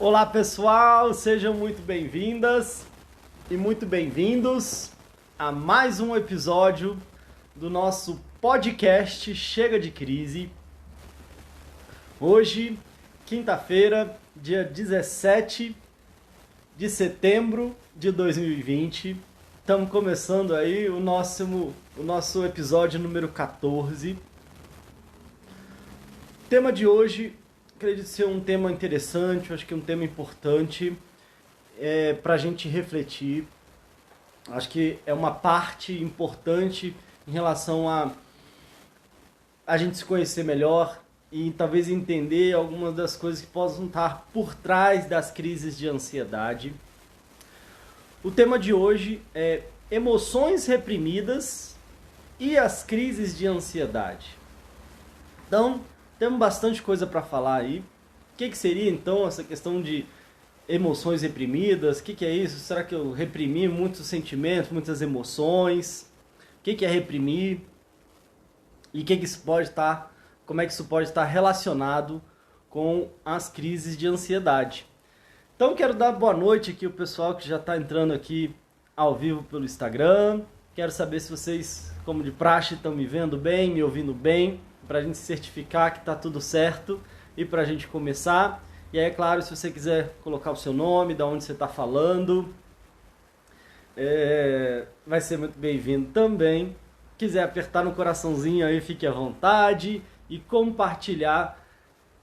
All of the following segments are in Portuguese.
Olá pessoal, sejam muito bem-vindas e muito bem-vindos a mais um episódio do nosso podcast Chega de Crise. Hoje, quinta-feira, dia 17 de setembro de 2020, estamos começando aí o nosso episódio número 14. O tema de hoje, acredito ser um tema interessante, acho que é um tema importante para a gente refletir. Acho que é uma parte importante em relação a gente se conhecer melhor e talvez entender algumas das coisas que possam estar por trás das crises de ansiedade. O tema de hoje é emoções reprimidas e as crises de ansiedade. Então, temos bastante coisa para falar aí. O que seria então essa questão de emoções reprimidas? O que é isso? Será que eu reprimi muitos sentimentos, muitas emoções? O que é reprimir? E como é que isso pode estar relacionado com as crises de ansiedade? Então quero dar boa noite aqui ao pessoal que já está entrando aqui ao vivo pelo Instagram. Quero saber se vocês, como de praxe, estão me vendo bem, me ouvindo bem, para a gente certificar que está tudo certo e para a gente começar. E aí, é claro, se você quiser colocar o seu nome, de onde você está falando, vai ser muito bem-vindo também. Quiser apertar no coraçãozinho aí, fique à vontade e compartilhar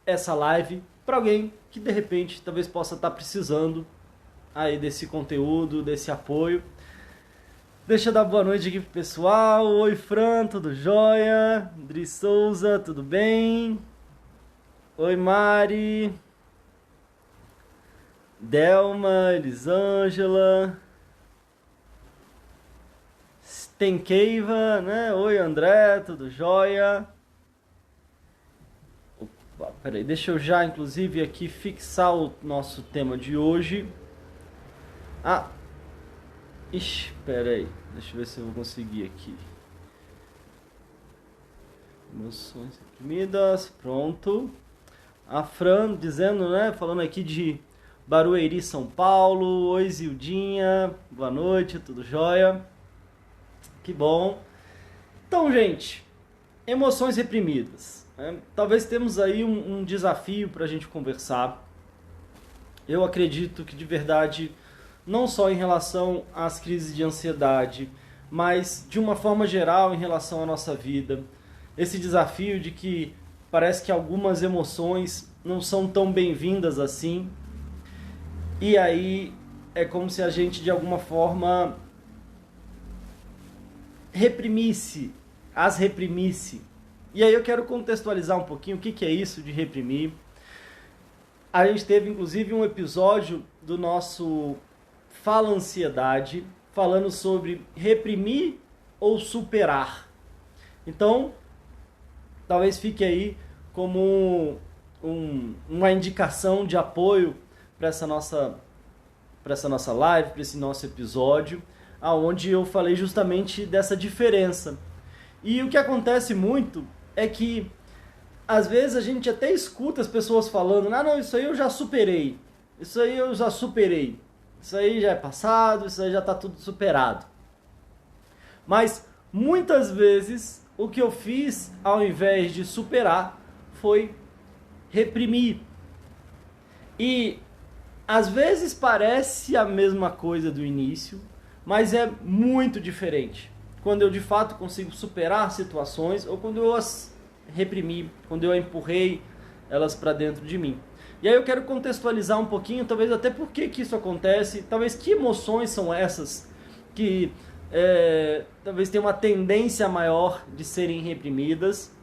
essa live para alguém que de repente talvez possa estar precisando aí desse conteúdo, desse apoio. Deixa eu dar boa noite aqui pro pessoal. Oi, Fran, tudo jóia? Dri Souza, tudo bem? Oi, Mari. Delma, Elisângela. Stenkeiva, né? Oi, André, tudo jóia? Opa, peraí, deixa eu já, inclusive, aqui fixar o nosso tema de hoje. Ixi, peraí. Deixa eu ver se eu vou conseguir aqui. Emoções reprimidas, pronto. A Fran dizendo, né? Falando aqui de Barueri, São Paulo. Oi, Zildinha. Boa noite, tudo jóia? Que bom. Então, gente, emoções reprimidas. Talvez temos aí um desafio para a gente conversar. Eu acredito que de verdade, não só em relação às crises de ansiedade, mas de uma forma geral em relação à nossa vida. Esse desafio de que parece que algumas emoções não são tão bem-vindas assim. E aí é como se a gente de alguma forma as reprimisse. E aí eu quero contextualizar um pouquinho o que é isso de reprimir. A gente teve inclusive um episódio do nosso Fala Ansiedade, falando sobre reprimir ou superar. Então, talvez fique aí como uma indicação de apoio para essa nossa live, para esse nosso episódio, onde eu falei justamente dessa diferença. E o que acontece muito é que, às vezes, a gente até escuta as pessoas falando: não, isso aí eu já superei, isso aí eu já superei. Isso aí já é passado, isso aí já está tudo superado. Mas, muitas vezes, o que eu fiz, ao invés de superar, foi reprimir. E, às vezes, parece a mesma coisa do início, mas é muito diferente. Quando eu, de fato, consigo superar situações, ou quando eu as reprimi, quando eu empurrei elas para dentro de mim. E aí eu quero contextualizar um pouquinho, talvez até por que isso acontece, talvez que emoções são essas que talvez tenham uma tendência maior de serem reprimidas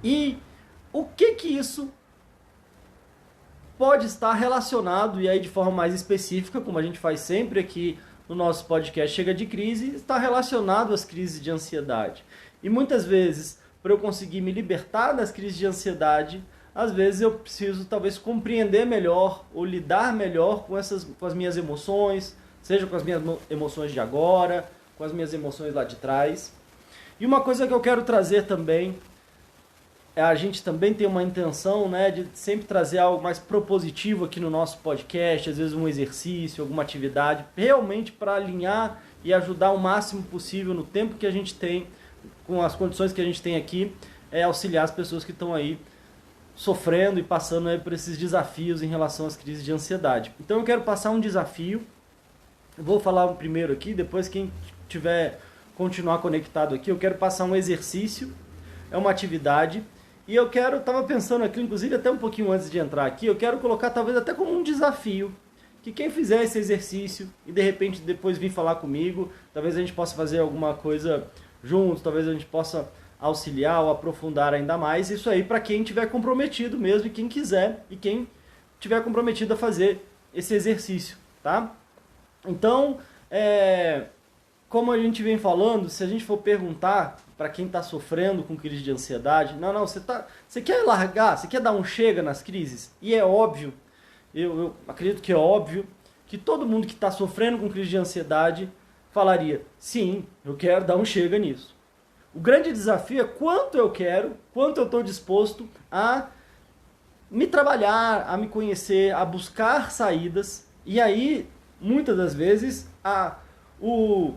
e o que isso pode estar relacionado, e aí de forma mais específica, como a gente faz sempre aqui no nosso podcast Chega de Crise, está relacionado às crises de ansiedade. E muitas vezes, para eu conseguir me libertar das crises de ansiedade, às vezes eu preciso talvez compreender melhor ou lidar melhor com as minhas emoções, seja com as minhas emoções de agora, com as minhas emoções lá de trás. E uma coisa que eu quero trazer também a gente também tem uma intenção, né, de sempre trazer algo mais propositivo aqui no nosso podcast, às vezes um exercício, alguma atividade, realmente para alinhar e ajudar o máximo possível no tempo que a gente tem, com as condições que a gente tem aqui, auxiliar as pessoas que estão aí sofrendo e passando aí por esses desafios em relação às crises de ansiedade. Então eu quero passar um desafio, eu vou falar um primeiro aqui, depois quem tiver continuar conectado aqui, eu quero passar um exercício, é uma atividade. E eu estava pensando aqui, inclusive até um pouquinho antes de entrar aqui, eu quero colocar talvez até como um desafio, que quem fizer esse exercício e de repente depois vir falar comigo, talvez a gente possa fazer alguma coisa juntos, talvez a gente possa auxiliar ou aprofundar ainda mais, isso aí para quem estiver comprometido mesmo, e quem quiser, e quem estiver comprometido a fazer esse exercício, tá? Então, como a gente vem falando, se a gente for perguntar para quem está sofrendo com crise de ansiedade, não, você quer largar, você quer dar um chega nas crises? E é óbvio, eu acredito que é óbvio, que todo mundo que está sofrendo com crise de ansiedade falaria, sim, eu quero dar um chega nisso. O grande desafio é quanto eu quero, quanto eu estou disposto a me trabalhar, a me conhecer, a buscar saídas, e aí, muitas das vezes, o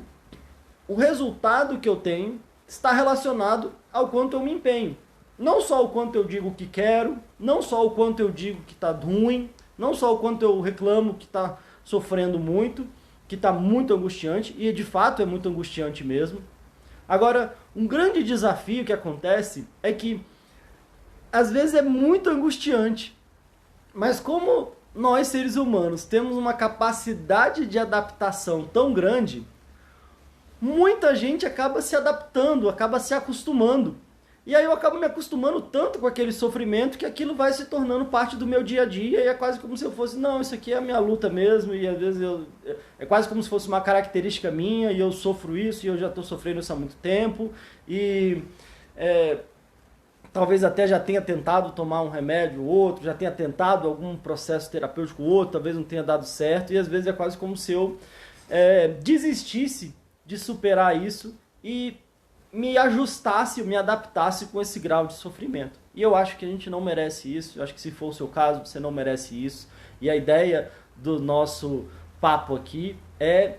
resultado que eu tenho está relacionado ao quanto eu me empenho. Não só o quanto eu digo que quero, não só o quanto eu digo que está ruim, não só o quanto eu reclamo que está sofrendo muito, que está muito angustiante, e de fato é muito angustiante mesmo. Agora, um grande desafio que acontece é que às vezes é muito angustiante, mas como nós seres humanos temos uma capacidade de adaptação tão grande, muita gente acaba se adaptando, acaba se acostumando. E aí eu acabo me acostumando tanto com aquele sofrimento que aquilo vai se tornando parte do meu dia a dia e é quase como se eu fosse, não, isso aqui é a minha luta mesmo, e às vezes é quase como se fosse uma característica minha e eu sofro isso e eu já estou sofrendo isso há muito tempo e talvez até já tenha tentado tomar um remédio ou outro, já tenha tentado algum processo terapêutico ou outro, talvez não tenha dado certo e às vezes é quase como se eu desistisse de superar isso e me ajustasse, me adaptasse com esse grau de sofrimento. E eu acho que a gente não merece isso, eu acho que se for o seu caso, você não merece isso. E a ideia do nosso papo aqui é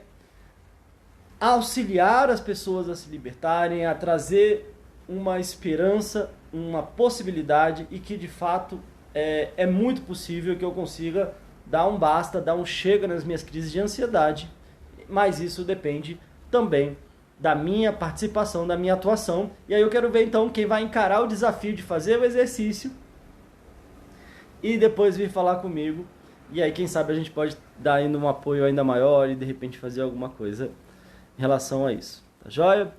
auxiliar as pessoas a se libertarem, a trazer uma esperança, uma possibilidade e que de fato é muito possível que eu consiga dar um basta, dar um chega nas minhas crises de ansiedade, mas isso depende também da minha participação, da minha atuação. E aí eu quero ver então quem vai encarar o desafio de fazer o exercício e depois vir falar comigo. E aí quem sabe a gente pode dar ainda um apoio ainda maior e de repente fazer alguma coisa em relação a isso. Tá joia?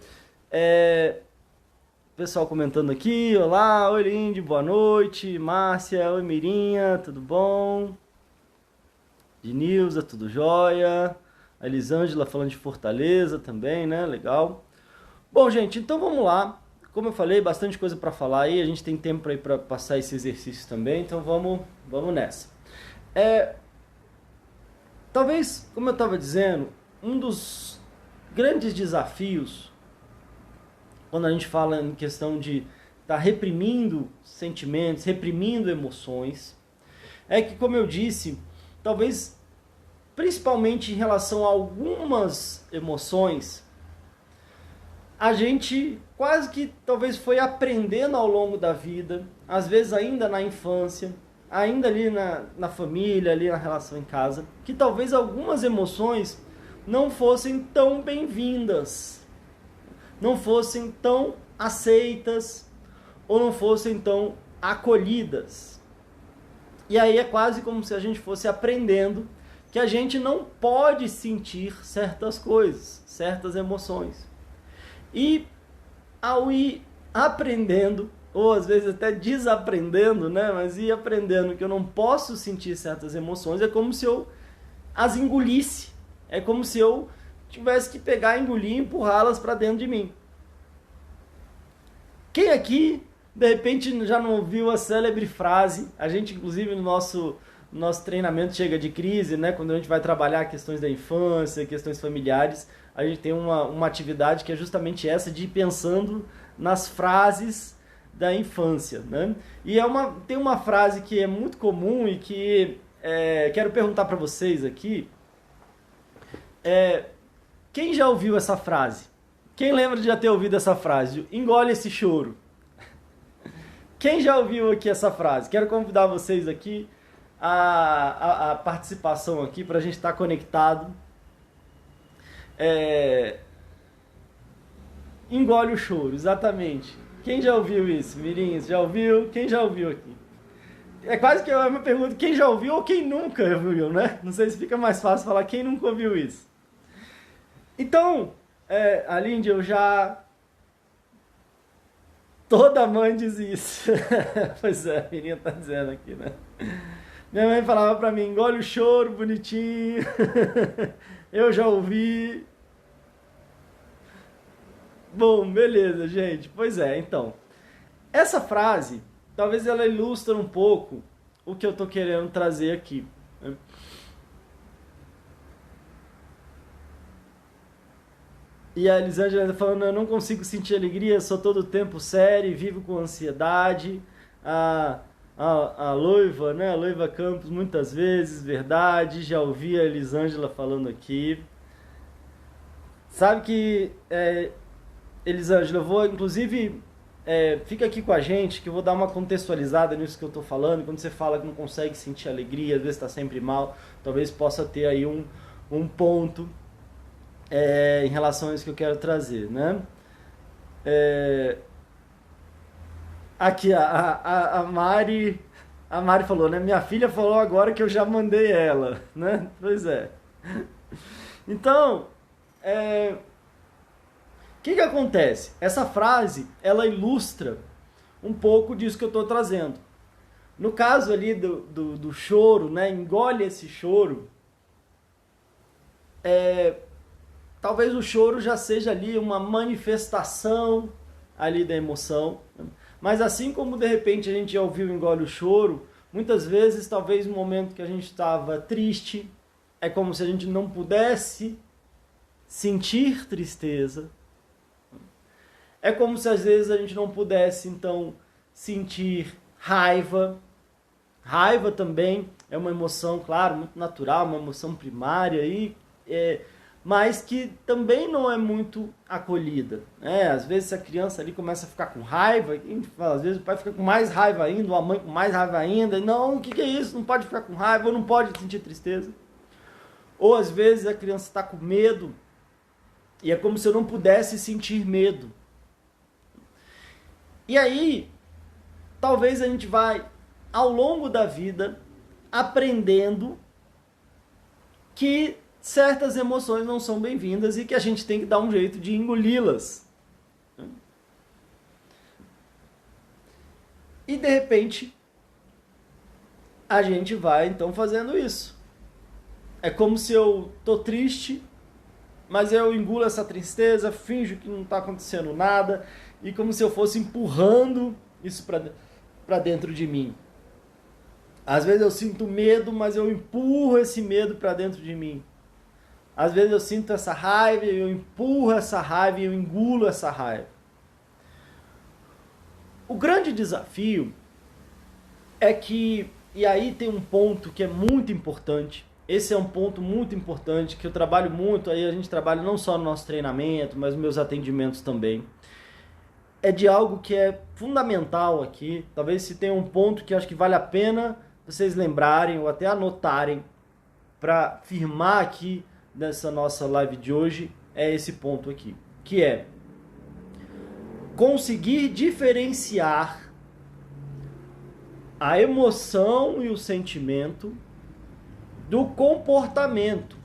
Pessoal comentando aqui, olá, oi Lindy, boa noite, Márcia, oi Mirinha, tudo bom? Dinilza, tudo jóia? A Elisângela falando de Fortaleza também, né? Legal. Bom, gente, então vamos lá. Como eu falei, bastante coisa para falar aí. A gente tem tempo aí para passar esse exercício também. Então vamos nessa. Talvez, como eu estava dizendo, um dos grandes desafios quando a gente fala em questão de estar reprimindo sentimentos, reprimindo emoções, é que, como eu disse, talvez principalmente em relação a algumas emoções, a gente quase que talvez foi aprendendo ao longo da vida, às vezes ainda na infância, ainda ali na família, ali na relação em casa, que talvez algumas emoções não fossem tão bem-vindas, não fossem tão aceitas ou não fossem tão acolhidas. E aí é quase como se a gente fosse aprendendo que a gente não pode sentir certas coisas, certas emoções. E ao ir aprendendo, ou às vezes até desaprendendo, né? Mas ir aprendendo que eu não posso sentir certas emoções, é como se eu as engolisse. É como se eu tivesse que pegar, engolir e empurrá-las para dentro de mim. Quem aqui, de repente, já não ouviu a célebre frase? A gente, inclusive, no nosso treinamento Chega de Crise, né? Quando a gente vai trabalhar questões da infância, questões familiares, a gente tem uma atividade que é justamente essa, de ir pensando nas frases da infância, né? E tem uma frase que é muito comum e que quero perguntar para vocês aqui. Quem já ouviu essa frase? Quem lembra de já ter ouvido essa frase? Engole esse choro. Quem já ouviu aqui essa frase? Quero convidar vocês aqui a participação aqui para a gente estar conectado. Engole o choro, exatamente. Quem já ouviu isso? Mirinhos, já ouviu? Quem já ouviu aqui? É quase que uma pergunta, quem já ouviu ou quem nunca ouviu, né? Não sei se fica mais fácil falar quem nunca ouviu isso. Então, Alindy, toda mãe diz isso. Pois é, a menina tá dizendo aqui, né? Minha mãe falava pra mim, engole o choro, bonitinho. Eu já ouvi. Bom, beleza, gente. Pois é, então. Essa frase, talvez ela ilustre um pouco o que eu tô querendo trazer aqui, né? E a Elisângela falando, eu não consigo sentir alegria, sou todo o tempo sério, vivo com ansiedade. A Loiva, né? A Loiva Campos, muitas vezes, verdade. Já ouvi a Elisângela falando aqui. Sabe que, Elisângela, eu vou, inclusive, fica aqui com a gente, que eu vou dar uma contextualizada nisso que eu tô falando. Quando você fala que não consegue sentir alegria, às vezes está sempre mal, talvez possa ter aí um ponto em relação a isso que eu quero trazer, né? Aqui, a Mari falou, né? Minha filha falou agora que eu já mandei ela, né? Pois é. Então, o que acontece? Essa frase, ela ilustra um pouco disso que eu estou trazendo. No caso ali do choro, né? Engole esse choro. Talvez o choro já seja ali uma manifestação ali da emoção. Mas assim como de repente a gente já ouviu engole o choro, muitas vezes talvez no momento que a gente estava triste, é como se a gente não pudesse sentir tristeza. É como se às vezes a gente não pudesse então sentir raiva. Raiva também é uma emoção, claro, muito natural, uma emoção primária aí, mas que também não é muito acolhida, né? Às vezes a criança ali começa a ficar com raiva, às vezes o pai fica com mais raiva ainda, ou a mãe com mais raiva ainda, não, o que é isso? Não pode ficar com raiva, ou não pode sentir tristeza. Ou às vezes a criança está com medo, e é como se eu não pudesse sentir medo. E aí, talvez a gente vai, ao longo da vida, aprendendo que certas emoções não são bem-vindas e que a gente tem que dar um jeito de engoli-las. E de repente, a gente vai então fazendo isso. É como se eu tô triste, mas eu engulo essa tristeza, finjo que não está acontecendo nada, e como se eu fosse empurrando isso para dentro de mim. Às vezes eu sinto medo, mas eu empurro esse medo para dentro de mim. Às vezes eu sinto essa raiva, eu empurro essa raiva e eu engulo essa raiva. O grande desafio é que, e aí tem um ponto que é muito importante, esse é um ponto muito importante, que eu trabalho muito, aí a gente trabalha não só no nosso treinamento, mas nos meus atendimentos também. É de algo que é fundamental aqui, talvez se tenha um ponto que eu acho que vale a pena vocês lembrarem ou até anotarem para firmar aqui nessa nossa live de hoje, é esse ponto aqui, que é conseguir diferenciar a emoção e o sentimento do comportamento.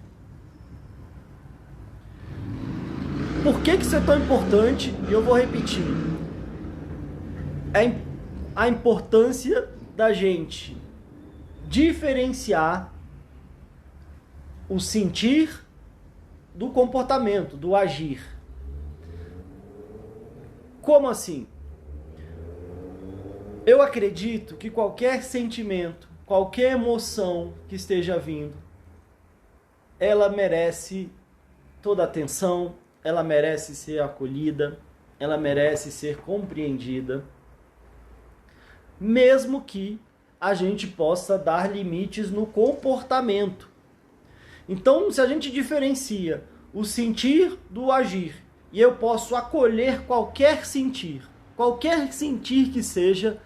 Por que isso é tão importante? E eu vou repetir. A importância da gente diferenciar o sentir do comportamento, do agir. Como assim? Eu acredito que qualquer sentimento, qualquer emoção que esteja vindo, ela merece toda a atenção, ela merece ser acolhida, ela merece ser compreendida. mesmo que a gente possa dar limites no comportamento. Então, se a gente diferencia o sentir do agir, e eu posso acolher qualquer sentir que seja,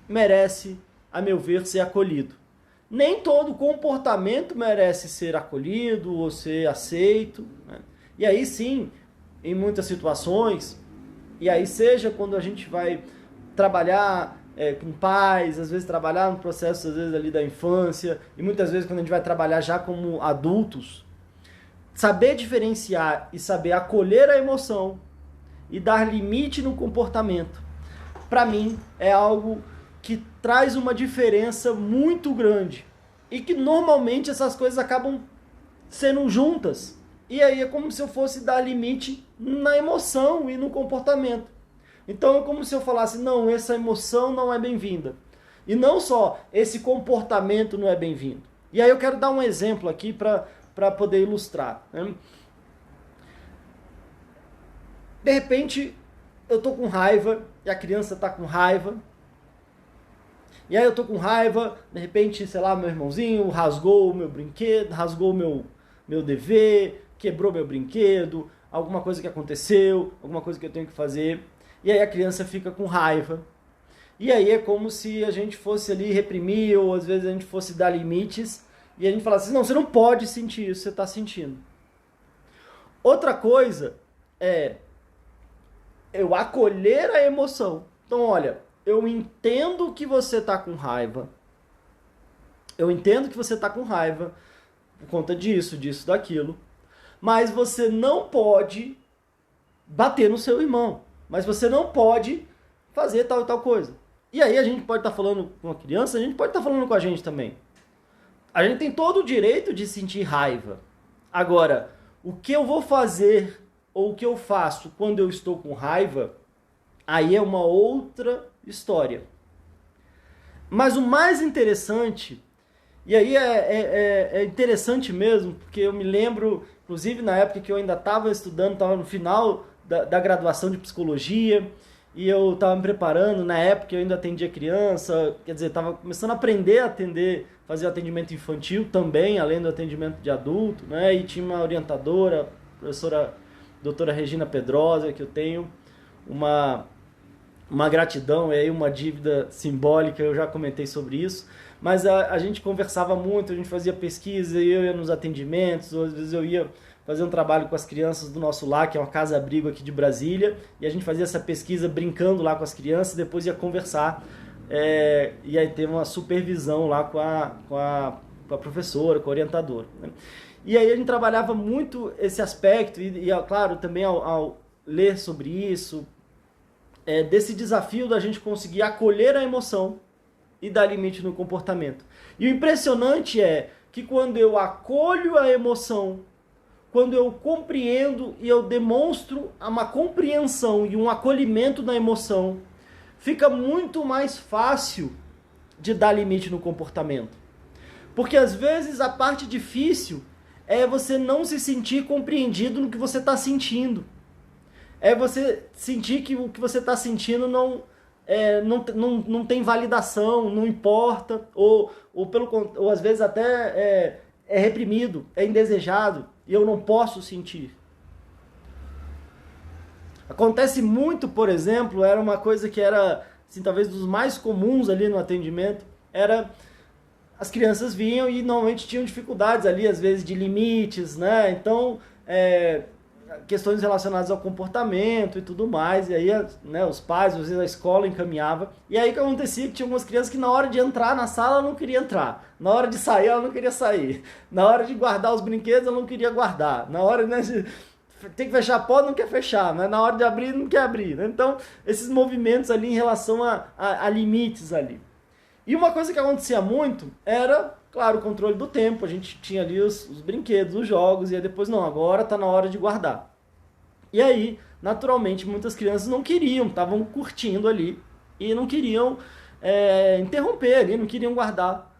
merece, a meu ver, ser acolhido. Nem todo comportamento merece ser acolhido ou ser aceito, né? E aí sim, em muitas situações, e aí seja quando a gente vai trabalhar com pais, às vezes trabalhar no processo às vezes ali da infância, e muitas vezes quando a gente vai trabalhar já como adultos, saber diferenciar e saber acolher a emoção e dar limite no comportamento, para mim é algo que traz uma diferença muito grande e que normalmente essas coisas acabam sendo juntas. E aí é como se eu fosse dar limite na emoção e no comportamento. Então é como se eu falasse, não, essa emoção não é bem-vinda. E não só, esse comportamento não é bem-vindo. E aí eu quero dar um exemplo aqui para poder ilustrar, né? De repente, eu tô com raiva e a criança tá com raiva. E aí eu tô com raiva, de repente, sei lá, meu irmãozinho rasgou o meu brinquedo, rasgou o meu dever, quebrou meu brinquedo, alguma coisa que aconteceu, alguma coisa que eu tenho que fazer. E aí a criança fica com raiva. E aí é como se a gente fosse ali reprimir, ou às vezes a gente fosse dar limites, e a gente falasse assim, não, você não pode sentir isso que você está sentindo. Outra coisa é eu acolher a emoção. Então, olha, eu entendo que você está com raiva. Eu entendo que você está com raiva por conta disso, daquilo. Mas você não pode bater no seu irmão. Mas você não pode fazer tal e tal coisa. E aí a gente pode estar falando com a criança, a gente pode estar falando com a gente também. A gente tem todo o direito de sentir raiva. Agora, o que eu vou fazer ou o que eu faço quando eu estou com raiva, aí é uma outra história. Mas o mais interessante, e aí é interessante mesmo, porque eu me lembro, inclusive na época que eu ainda estava estudando, estava no final da graduação de psicologia, e eu estava me preparando, na época eu ainda atendia criança, quer dizer, estava começando a aprender a atender, fazer atendimento infantil também, além do atendimento de adulto, né? E tinha uma orientadora, professora doutora Regina Pedrosa, que eu tenho uma gratidão e aí uma dívida simbólica, eu já comentei sobre isso, mas a gente conversava muito, a gente fazia pesquisa, eu ia nos atendimentos, ou às vezes eu ia fazer um trabalho com as crianças do nosso lar, que é uma casa-abrigo aqui de Brasília, e a gente fazia essa pesquisa brincando lá com as crianças, depois ia conversar, e aí ter uma supervisão lá com a professora, com a orientadora, né? E aí a gente trabalhava muito esse aspecto, e claro, também ao ler sobre isso, desse desafio da gente conseguir acolher a emoção e dar limite no comportamento. E o impressionante é que quando eu acolho a emoção, quando eu compreendo e eu demonstro uma compreensão e um acolhimento da emoção, fica muito mais fácil de dar limite no comportamento. Porque às vezes a parte difícil é você não se sentir compreendido no que você está sentindo. É você sentir que o que você está sentindo não tem validação, não importa, ou às vezes até é reprimido, é indesejado, e eu não posso sentir. Acontece muito, por exemplo, era uma coisa que era, assim, talvez dos mais comuns ali no atendimento, era as crianças vinham e normalmente tinham dificuldades ali, às vezes de limites, né? Então, questões relacionadas ao comportamento e tudo mais, e aí, né, os pais, às vezes a escola encaminhava, e aí o que acontecia que tinha algumas crianças que na hora de entrar na sala ela não queria entrar, na hora de sair ela não queria sair, na hora de guardar os brinquedos ela não queria guardar, na hora, né, de tem que fechar a porta, não quer fechar, mas na hora de abrir não quer abrir, né? Então esses movimentos ali em relação a limites ali. E uma coisa que acontecia muito era, claro, o controle do tempo. A gente tinha ali os brinquedos, os jogos, e aí depois, não, agora tá na hora de guardar. E aí, naturalmente, muitas crianças não queriam, estavam curtindo ali, e não queriam interromper ali, não queriam guardar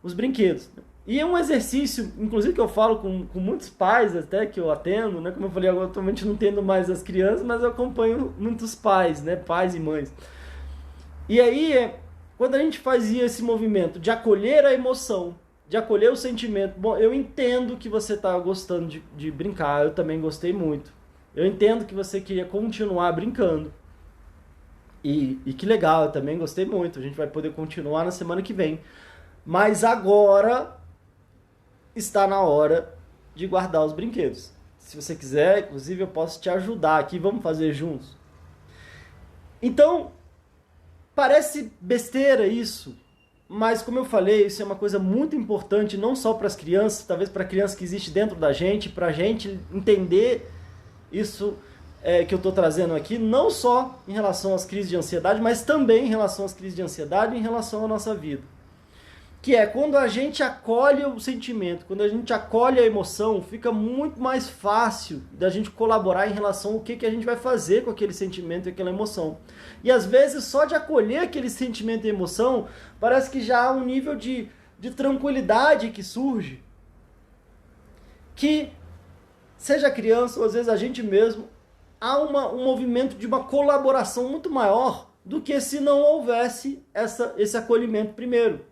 os brinquedos. E é um exercício, inclusive, que eu falo com muitos pais até, que eu atendo, né? Como eu falei, agora atualmente não tendo mais as crianças, mas eu acompanho muitos pais, né? Pais e mães. E aí quando a gente fazia esse movimento de acolher a emoção, de acolher o sentimento, bom, eu entendo que você está gostando de brincar, eu também gostei muito. Eu entendo que você queria continuar brincando. E que legal, eu também gostei muito. A gente vai poder continuar na semana que vem. Mas agora está na hora de guardar os brinquedos. Se você quiser, inclusive eu posso te ajudar aqui, vamos fazer juntos. Então, parece besteira isso, mas como eu falei, isso é uma coisa muito importante, não só para as crianças, talvez para a criança que existe dentro da gente, para a gente entender isso que eu estou trazendo aqui, não só em relação às crises de ansiedade, mas também em relação às crises de ansiedade e em relação à nossa vida. Que é quando a gente acolhe o sentimento, quando a gente acolhe a emoção, fica muito mais fácil da gente colaborar em relação ao que a gente vai fazer com aquele sentimento e aquela emoção. E às vezes só de acolher aquele sentimento e emoção, parece que já há um nível de tranquilidade que surge, que seja a criança ou às vezes a gente mesmo, há um movimento de uma colaboração muito maior do que se não houvesse esse acolhimento primeiro.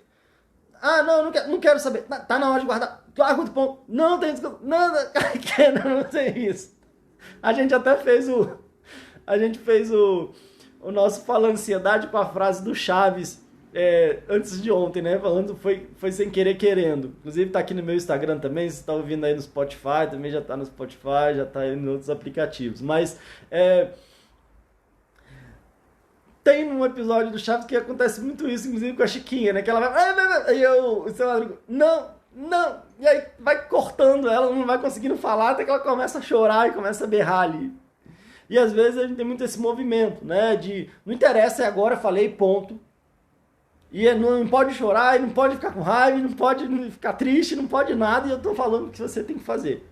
Ah, não quero saber. Tá na hora de guardar. Larga do ponto. Não tem isso. Não tem isso. A gente até fez o nosso Fala Ansiedade com a frase do Chaves antes de ontem, né? Falando foi sem querer querendo. Inclusive tá aqui no meu Instagram também. Se tá ouvindo aí no Spotify, também já tá no Spotify, já tá aí em outros aplicativos. Mas tem um episódio do Chaves que acontece muito isso, inclusive com a Chiquinha, né? Que ela vai... E o seu Rodrigo, não. E aí vai cortando ela, não vai conseguindo falar, até que ela começa a chorar e começa a berrar ali. E às vezes a gente tem muito esse movimento, né? Não interessa, agora, falei, ponto. E não pode chorar, e não pode ficar com raiva, e não pode ficar triste, não pode nada, e eu tô falando o que você tem que fazer.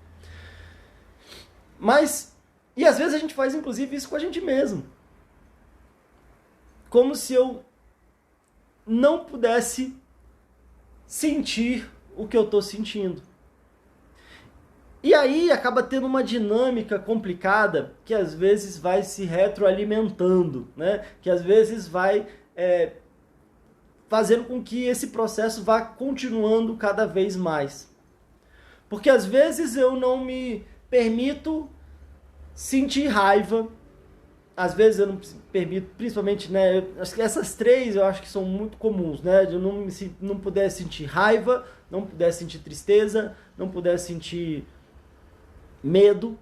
E às vezes a gente faz, inclusive, isso com a gente mesmo. Como se eu não pudesse sentir o que eu estou sentindo. E aí acaba tendo uma dinâmica complicada que às vezes vai se retroalimentando, né? Que às vezes vai fazendo com que esse processo vá continuando cada vez mais. Porque às vezes eu não me permito sentir raiva. Às vezes eu não me permito, principalmente, né? Acho que essas três eu acho que são muito comuns, né? De eu não puder sentir raiva, não puder sentir tristeza, não puder sentir medo.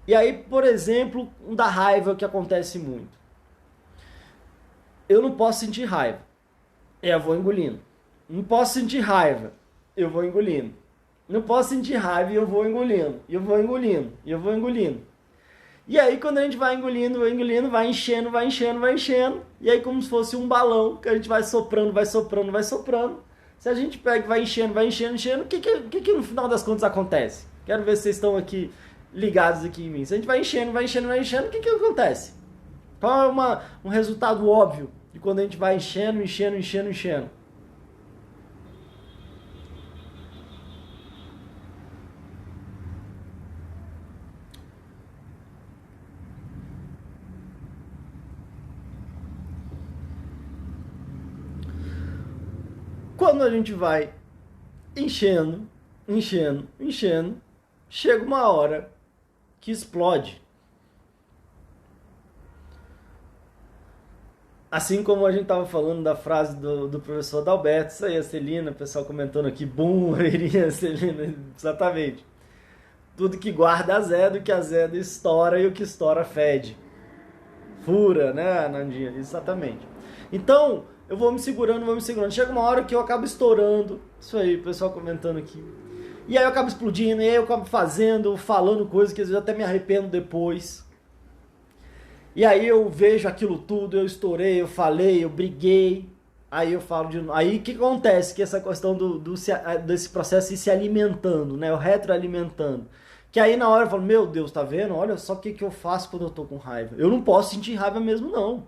E aí, por exemplo, um da raiva que acontece muito. Eu não posso sentir raiva. Eu vou engolindo. Não posso sentir raiva. Eu vou engolindo. Não posso sentir raiva e eu vou engolindo. E eu vou engolindo. E eu vou engolindo. E aí quando a gente vai engolindo, vai enchendo. E aí como se fosse um balão que a gente vai soprando. Se a gente pega e vai enchendo, o que no final das contas acontece? Quero ver se vocês estão aqui ligados aqui em mim. Se a gente vai enchendo, o que acontece? Qual é um resultado óbvio de quando a gente vai enchendo? Quando a gente vai enchendo, chega uma hora que explode. Assim como a gente estava falando da frase do professor Adalberto, isso aí, a Celina, o pessoal comentando aqui, iria Celina, exatamente. Tudo que guarda azedo, que azedo estoura e o que estoura fede. Fura, né, Nandinha? Exatamente. Então, eu vou me segurando. Chega uma hora que eu acabo estourando. Isso aí, o pessoal comentando aqui. E aí eu acabo explodindo, e aí eu acabo falando coisas que às vezes até me arrependo depois. E aí eu vejo aquilo tudo, eu estourei, eu falei, eu briguei. Aí eu falo de novo. Aí o que acontece? Que essa questão desse processo ir se alimentando, né? O retroalimentando. Que aí na hora eu falo, meu Deus, tá vendo? Olha só o que eu faço quando eu tô com raiva. Eu não posso sentir raiva mesmo, não.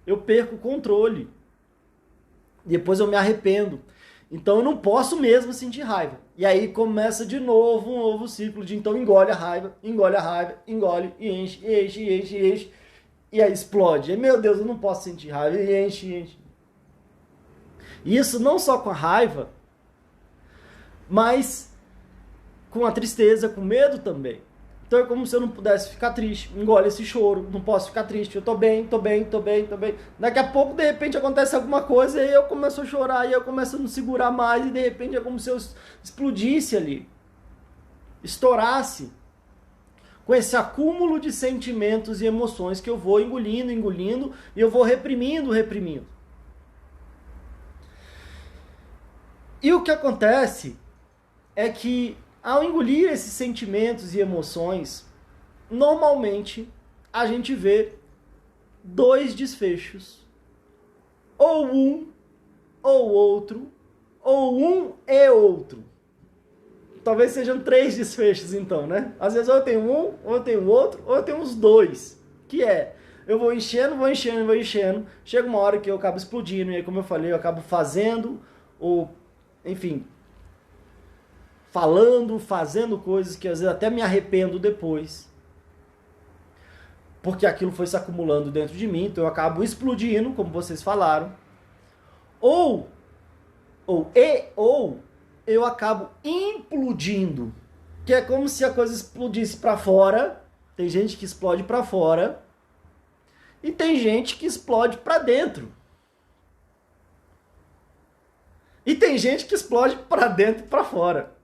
Eu perco o controle. Depois eu me arrependo. Então eu não posso mesmo sentir raiva. E aí começa de novo um novo ciclo de então engole a raiva, engole e enche. E aí explode. E, meu Deus, eu não posso sentir raiva. E enche. E isso não só com a raiva, mas com a tristeza, com medo também. Então é como se eu não pudesse ficar triste. Engole esse choro, não posso ficar triste. Eu tô bem. Daqui a pouco, de repente, acontece alguma coisa e eu começo a chorar, e eu começo a não segurar mais, e de repente é como se eu explodisse ali. Estourasse. Com esse acúmulo de sentimentos e emoções que eu vou engolindo, e eu vou reprimindo. E o que acontece é que, ao engolir esses sentimentos e emoções, normalmente a gente vê dois desfechos. Ou um, ou outro, ou um e outro. Talvez sejam 3 desfechos então, né? Às vezes ou eu tenho um, ou eu tenho outro, ou eu tenho os dois. Que é, eu vou enchendo, chega uma hora que eu acabo explodindo, e aí, como eu falei, eu acabo fazendo, ou, enfim, fazendo coisas que às vezes até me arrependo depois. Porque aquilo foi se acumulando dentro de mim, então eu acabo explodindo, como vocês falaram. Ou eu acabo implodindo, que é como se a coisa explodisse para fora. Tem gente que explode para fora e tem gente que explode para dentro. E tem gente que explode para dentro e para fora.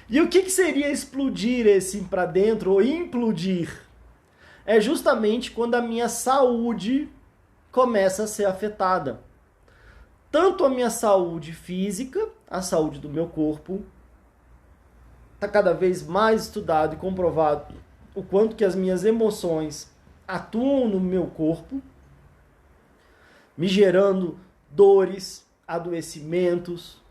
E o que seria explodir esse para dentro ou implodir? É justamente quando a minha saúde começa a ser afetada. Tanto a minha saúde física, a saúde do meu corpo, está cada vez mais estudado e comprovado o quanto que as minhas emoções atuam no meu corpo, me gerando dores, adoecimentos.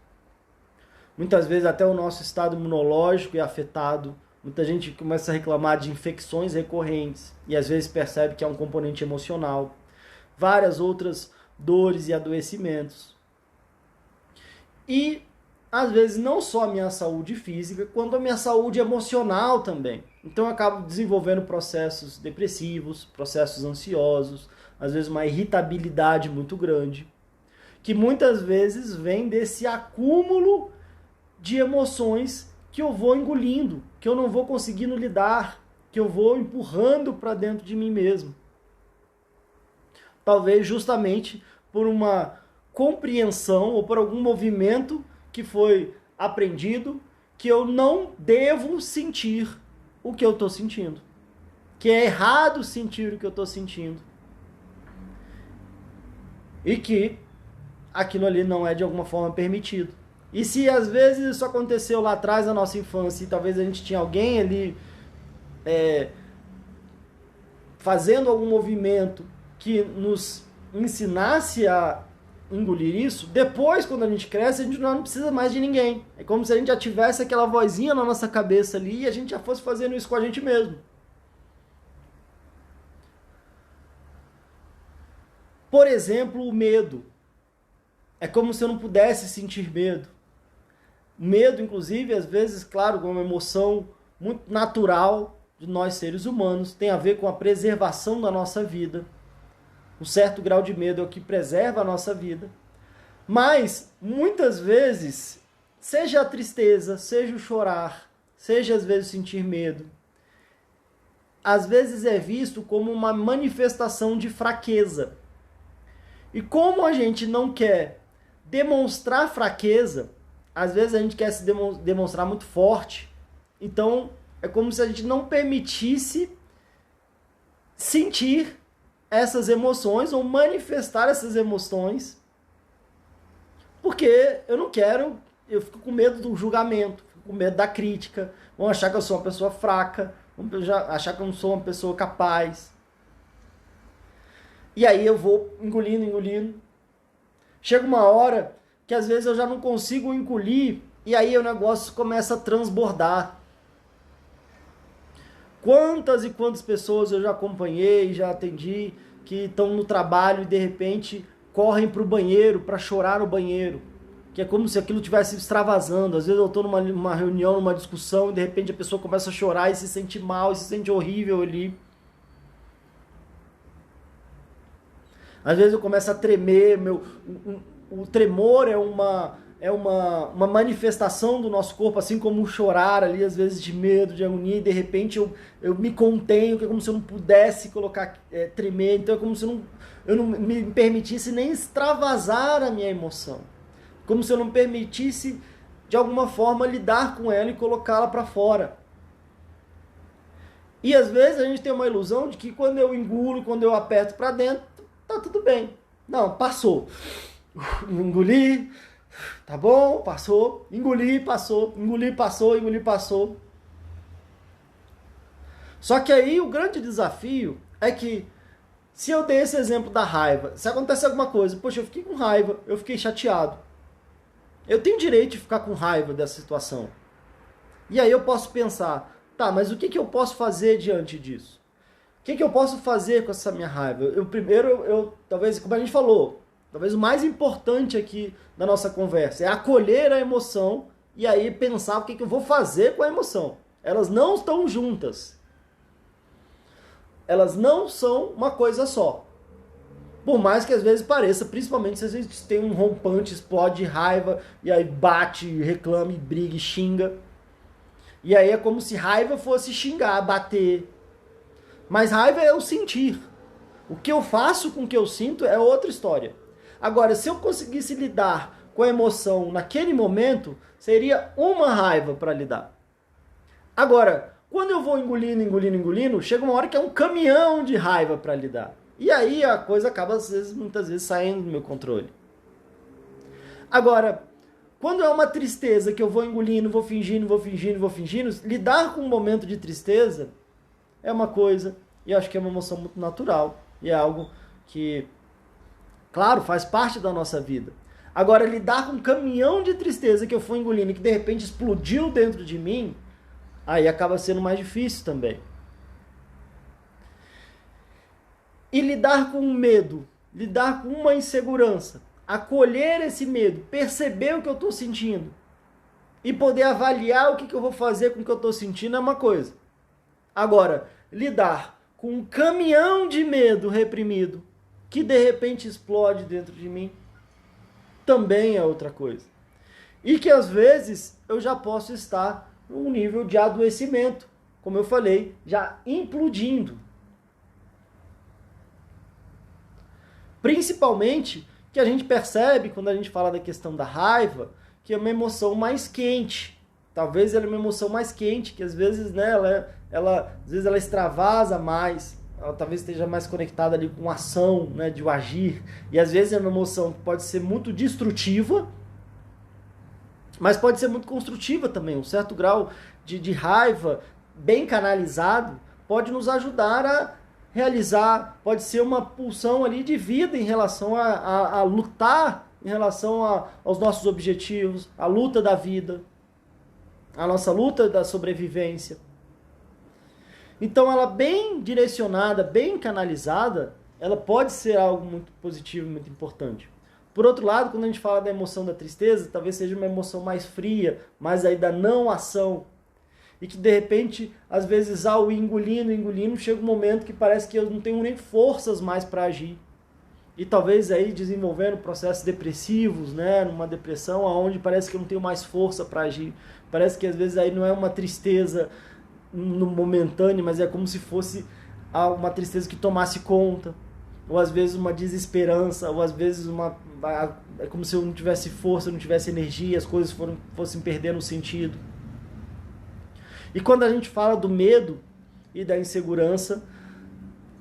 Muitas vezes até o nosso estado imunológico é afetado. Muita gente começa a reclamar de infecções recorrentes e às vezes percebe que é um componente emocional. Várias outras dores e adoecimentos. E, às vezes, não só a minha saúde física, quanto a minha saúde emocional também. Então eu acabo desenvolvendo processos depressivos, processos ansiosos, às vezes uma irritabilidade muito grande, que muitas vezes vem desse acúmulo de emoções que eu vou engolindo, que eu não vou conseguindo lidar, que eu vou empurrando para dentro de mim mesmo. Talvez justamente por uma compreensão ou por algum movimento que foi aprendido que eu não devo sentir o que eu estou sentindo. Que é errado sentir o que eu estou sentindo. E que aquilo ali não é de alguma forma permitido. E se às vezes isso aconteceu lá atrás na nossa infância e talvez a gente tinha alguém ali fazendo algum movimento que nos ensinasse a engolir isso, depois, quando a gente cresce, a gente não precisa mais de ninguém. É como se a gente já tivesse aquela vozinha na nossa cabeça ali e a gente já fosse fazendo isso com a gente mesmo. Por exemplo, o medo. É como se eu não pudesse sentir medo. Medo, inclusive, às vezes, claro, é uma emoção muito natural de nós seres humanos, tem a ver com a preservação da nossa vida. Um certo grau de medo é o que preserva a nossa vida. Mas, muitas vezes, seja a tristeza, seja o chorar, seja às vezes sentir medo, às vezes é visto como uma manifestação de fraqueza. E como a gente não quer demonstrar fraqueza, às vezes a gente quer se demonstrar muito forte. Então, é como se a gente não permitisse sentir essas emoções ou manifestar essas emoções, porque eu não quero, eu fico com medo do julgamento, fico com medo da crítica, vão achar que eu sou uma pessoa fraca, vão achar que eu não sou uma pessoa capaz. E aí eu vou engolindo. Chega uma hora que às vezes eu já não consigo engolir e aí o negócio começa a transbordar. Quantas e quantas pessoas eu já acompanhei, já atendi, que estão no trabalho e de repente correm para o banheiro, para chorar no banheiro. Que é como se aquilo estivesse extravasando. Às vezes eu estou numa reunião, numa discussão, e de repente a pessoa começa a chorar e se sente mal, e se sente horrível ali. Às vezes eu começo a tremer, o tremor é uma manifestação do nosso corpo, assim como o chorar ali, às vezes de medo, de agonia, e de repente eu me contenho, que é como se eu não pudesse tremer, então é como se eu não me permitisse nem extravasar a minha emoção, como se eu não permitisse, de alguma forma, lidar com ela e colocá-la para fora. E às vezes a gente tem uma ilusão de que quando eu engulo, quando eu aperto para dentro, tá tudo bem. Não, passou. Engoli, tá bom, passou. Engoli, passou. Engoli, passou. Engoli, passou. Só que aí o grande desafio é que, se eu dei esse exemplo da raiva, se acontece alguma coisa, poxa, eu fiquei com raiva, eu fiquei chateado. Eu tenho direito de ficar com raiva dessa situação. E aí eu posso pensar, tá, mas o que eu posso fazer diante disso? O que eu posso fazer com essa minha raiva? Primeiro, talvez, como a gente falou, talvez o mais importante aqui na nossa conversa é acolher a emoção e aí pensar o que eu vou fazer com a emoção. Elas não estão juntas. Elas não são uma coisa só. Por mais que às vezes pareça, principalmente se a gente tem um rompante, explode de raiva, e aí bate, reclama, briga, xinga. E aí é como se raiva fosse xingar, bater. Mas raiva é o sentir. O que eu faço com o que eu sinto é outra história. Agora, se eu conseguisse lidar com a emoção naquele momento, seria uma raiva para lidar. Agora, quando eu vou engolindo, chega uma hora que é um caminhão de raiva para lidar. E aí a coisa acaba, muitas vezes, saindo do meu controle. Agora, quando é uma tristeza que eu vou engolindo, vou fingindo, lidar com um momento de tristeza é uma coisa, e eu acho que é uma emoção muito natural, e é algo que, claro, faz parte da nossa vida. Agora, lidar com um caminhão de tristeza que eu fui engolindo e que de repente explodiu dentro de mim, aí acaba sendo mais difícil também. E lidar com um medo, lidar com uma insegurança, acolher esse medo, perceber o que eu estou sentindo e poder avaliar o que eu vou fazer com o que eu estou sentindo é uma coisa. Agora, lidar com um caminhão de medo reprimido que de repente explode dentro de mim também é outra coisa. E que às vezes eu já posso estar num nível de adoecimento, como eu falei, já implodindo. Principalmente que a gente percebe, quando a gente fala da questão da raiva, que é uma emoção mais quente. Talvez ela é uma emoção mais quente, que às vezes, né, às vezes ela extravasa mais, ela talvez esteja mais conectada ali com ação, né, de agir. E às vezes é uma emoção que pode ser muito destrutiva, mas pode ser muito construtiva também. Um certo grau de raiva bem canalizado pode nos ajudar a realizar, pode ser uma pulsão ali de vida em relação a lutar, em relação aos nossos objetivos, a luta da vida, a nossa luta da sobrevivência. Então ela bem direcionada, bem canalizada, ela pode ser algo muito positivo, muito importante. Por outro lado, quando a gente fala da emoção da tristeza, talvez seja uma emoção mais fria, mais aí da não ação. E que de repente, às vezes, ao engolindo, chega um momento que parece que eu não tenho nem forças mais para agir. E talvez aí desenvolvendo processos depressivos, né, numa depressão, onde parece que eu não tenho mais força para agir. Parece que às vezes aí não é uma tristeza momentânea, mas é como se fosse uma tristeza que tomasse conta. Ou às vezes uma desesperança, ou às vezes é como se eu não tivesse força, não tivesse energia, as coisas fossem perdendo o sentido. E quando a gente fala do medo e da insegurança,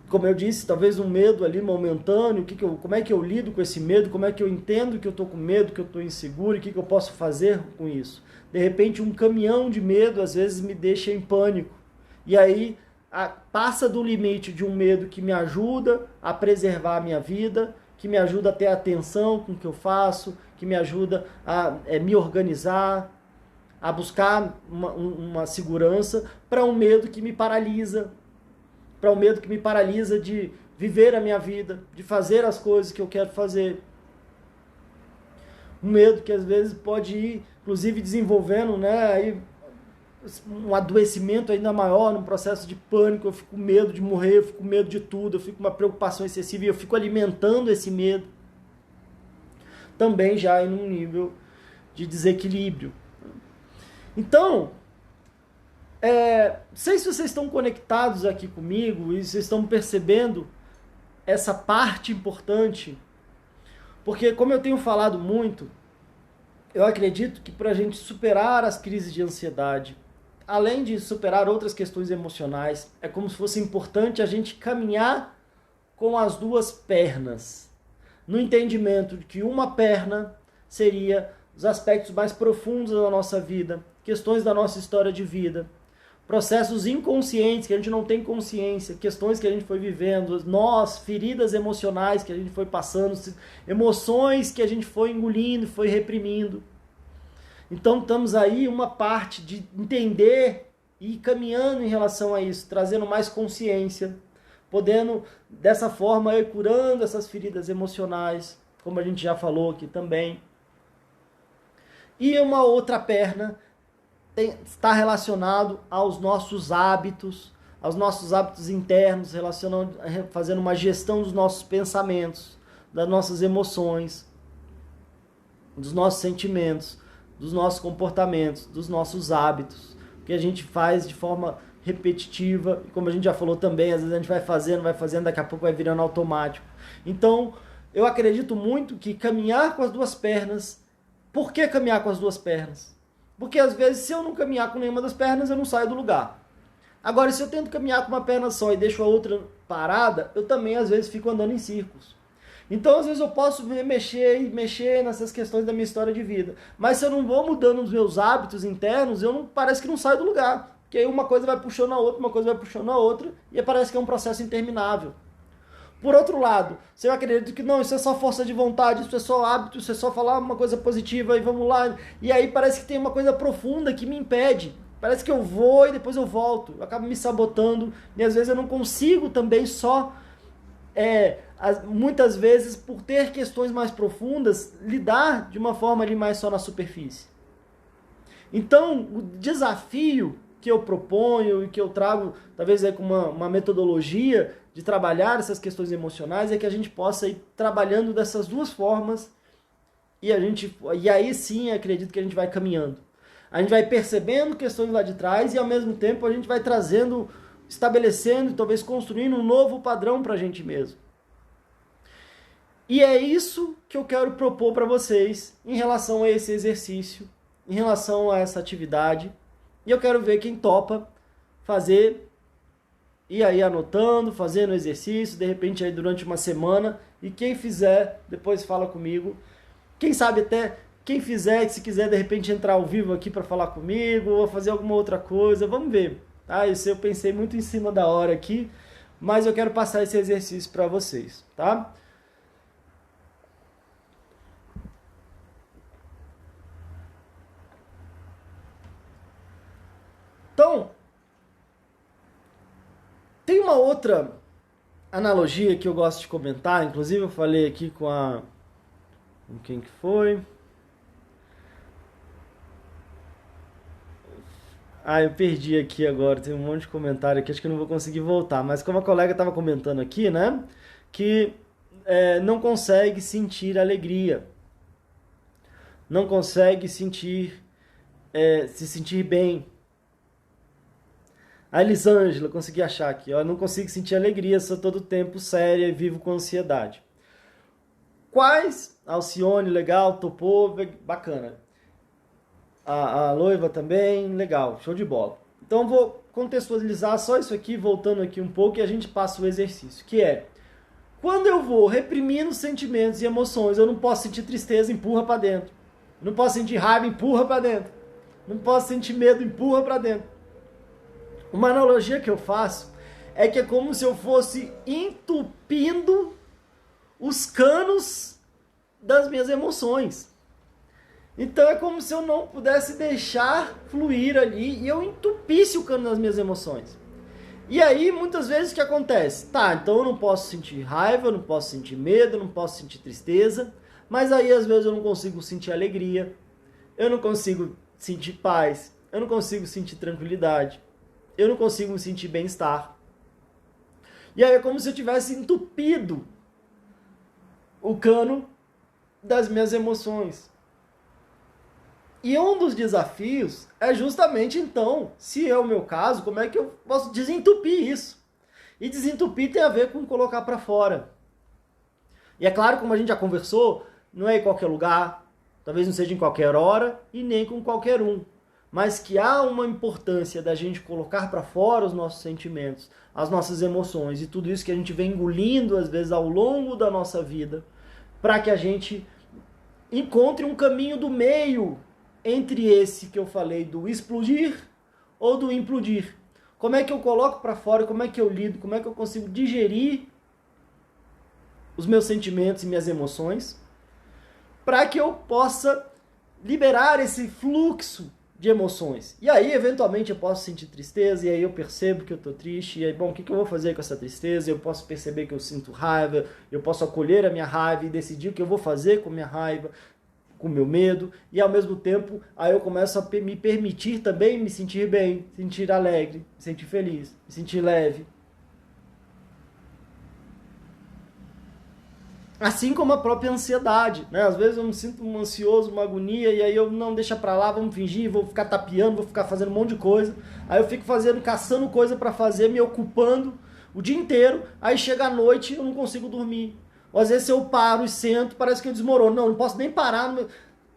como eu disse, talvez um medo ali momentâneo, como é que eu lido com esse medo, como é que eu entendo que eu estou com medo, que eu estou inseguro e o que eu posso fazer com isso. De repente um caminhão de medo às vezes me deixa em pânico. E aí passa do limite de um medo que me ajuda a preservar a minha vida, que me ajuda a ter atenção com o que eu faço, que me ajuda a me organizar, a buscar uma segurança, para um medo que me paralisa, de viver a minha vida, de fazer as coisas que eu quero fazer. Um medo que às vezes pode ir, inclusive, desenvolvendo, né, aí, um adoecimento ainda maior, num processo de pânico, eu fico com medo de morrer, eu fico com medo de tudo, eu fico com uma preocupação excessiva e eu fico alimentando esse medo. Também já em um nível de desequilíbrio. Então, não sei se vocês estão conectados aqui comigo e vocês estão percebendo essa parte importante, porque como eu tenho falado muito, eu acredito que para a gente superar as crises de ansiedade, além de superar outras questões emocionais, é como se fosse importante a gente caminhar com as duas pernas, no entendimento de que uma perna seria os aspectos mais profundos da nossa vida, questões da nossa história de vida, processos inconscientes que a gente não tem consciência, questões que a gente foi vivendo, feridas emocionais que a gente foi passando, emoções que a gente foi engolindo, foi reprimindo. Então estamos aí uma parte de entender e ir caminhando em relação a isso, trazendo mais consciência, podendo dessa forma ir curando essas feridas emocionais, como a gente já falou aqui também. E uma outra perna está relacionado aos nossos hábitos internos, fazendo uma gestão dos nossos pensamentos, das nossas emoções, dos nossos sentimentos, dos nossos comportamentos, dos nossos hábitos, que a gente faz de forma repetitiva, e como a gente já falou também, às vezes a gente vai fazendo, daqui a pouco vai virando automático. Então, eu acredito muito que caminhar com as duas pernas. Por que caminhar com as duas pernas? Porque às vezes, se eu não caminhar com nenhuma das pernas, eu não saio do lugar. Agora, se eu tento caminhar com uma perna só e deixo a outra parada, eu também às vezes fico andando em círculos. Então, às vezes eu posso mexer nessas questões da minha história de vida. Mas se eu não vou mudando os meus hábitos internos, parece que não saio do lugar. Porque aí uma coisa vai puxando a outra, uma coisa vai puxando a outra, e parece que é um processo interminável. Por outro lado, se eu acredito que não, isso é só força de vontade, isso é só hábito, isso é só falar uma coisa positiva e vamos lá. E aí parece que tem uma coisa profunda que me impede. Parece que eu vou e depois eu volto. Eu acabo me sabotando e às vezes eu não consigo também muitas vezes, por ter questões mais profundas, lidar de uma forma ali mais só na superfície. Então, o desafio que eu proponho e que eu trago, talvez com uma metodologia de trabalhar essas questões emocionais, é que a gente possa ir trabalhando dessas duas formas e aí sim acredito que a gente vai caminhando. A gente vai percebendo questões lá de trás e ao mesmo tempo a gente vai estabelecendo e talvez construindo um novo padrão para a gente mesmo. E é isso que eu quero propor para vocês em relação a esse exercício, em relação a essa atividade. E eu quero ver quem topa fazer, e aí anotando, fazendo exercício, de repente aí durante uma semana. E quem fizer, depois fala comigo. Quem sabe até, quem fizer, se quiser de repente entrar ao vivo aqui para falar comigo, ou fazer alguma outra coisa, vamos ver. Tá? Isso eu pensei muito em cima da hora aqui, mas eu quero passar esse exercício para vocês, tá? Então, tem uma outra analogia que eu gosto de comentar, inclusive eu falei aqui com quem que foi? Eu perdi aqui agora, tem um monte de comentário aqui, acho que eu não vou conseguir voltar, mas como a colega estava comentando aqui, né, que não consegue sentir alegria, não consegue se sentir bem. A Elisângela, consegui achar aqui, ó, não consigo sentir alegria, sou todo tempo séria e vivo com ansiedade. Quais? Alcione, legal, topou, bacana. A Loiva também, legal, show de bola. Então vou contextualizar só isso aqui, voltando aqui um pouco, e a gente passa o exercício, que é, quando eu vou reprimindo sentimentos e emoções, eu não posso sentir tristeza, empurra para dentro. Não posso sentir raiva, empurra para dentro. Não posso sentir medo, empurra para dentro. Uma analogia que eu faço é que é como se eu fosse entupindo os canos das minhas emoções. Então é como se eu não pudesse deixar fluir ali e eu entupisse o cano das minhas emoções. E aí, muitas vezes, o que acontece? Tá, então eu não posso sentir raiva, eu não posso sentir medo, eu não posso sentir tristeza, mas aí às vezes eu não consigo sentir alegria, eu não consigo sentir paz, eu não consigo sentir tranquilidade, eu não consigo me sentir bem-estar. E aí é como se eu tivesse entupido o cano das minhas emoções. E um dos desafios é justamente então, se é o meu caso, como é que eu posso desentupir isso? E desentupir tem a ver com colocar para fora. E é claro, como a gente já conversou, não é em qualquer lugar, talvez não seja em qualquer hora e nem com qualquer um. Mas que há uma importância da gente colocar para fora os nossos sentimentos, as nossas emoções e tudo isso que a gente vem engolindo às vezes ao longo da nossa vida, para que a gente encontre um caminho do meio entre esse que eu falei do explodir ou do implodir. Como é que eu coloco para fora, como é que eu lido, como é que eu consigo digerir os meus sentimentos e minhas emoções, para que eu possa liberar esse fluxo de emoções. E aí, eventualmente, eu posso sentir tristeza, e aí eu percebo que eu estou triste, e aí, bom, o que eu vou fazer com essa tristeza? Eu posso perceber que eu sinto raiva, eu posso acolher a minha raiva e decidir o que eu vou fazer com a minha raiva, com o meu medo, e ao mesmo tempo, aí eu começo a me permitir também me sentir bem, sentir alegre, me sentir feliz, me sentir leve. Assim como a própria ansiedade, né? Às vezes eu me sinto um ansioso, uma agonia, e aí eu não deixa pra lá, vamos fingir, vou ficar tapeando, vou ficar fazendo um monte de coisa. Aí eu fico caçando coisa pra fazer, me ocupando o dia inteiro, aí chega a noite e eu não consigo dormir. Ou às vezes eu paro e sento, parece que eu desmorono. Não posso nem parar.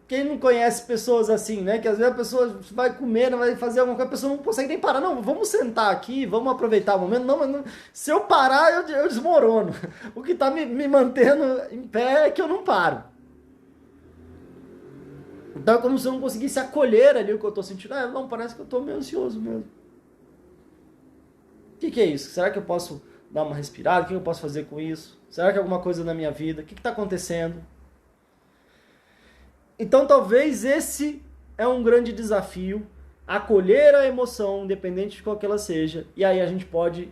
Quem não conhece pessoas assim, né? Que às vezes a pessoa vai comer, vai fazer alguma coisa, a pessoa não consegue nem parar. Não, vamos sentar aqui, vamos aproveitar o momento. Não, mas não, se eu parar, eu desmorono. O que está me mantendo em pé é que eu não paro. Então é como se eu não conseguisse acolher ali o que eu estou sentindo. Ah, não, parece que eu estou meio ansioso mesmo. O que é isso? Será que eu posso dar uma respirada? O que eu posso fazer com isso? Será que é alguma coisa na minha vida? O que está acontecendo? Então talvez esse é um grande desafio, acolher a emoção, independente de qual que ela seja, e aí a gente pode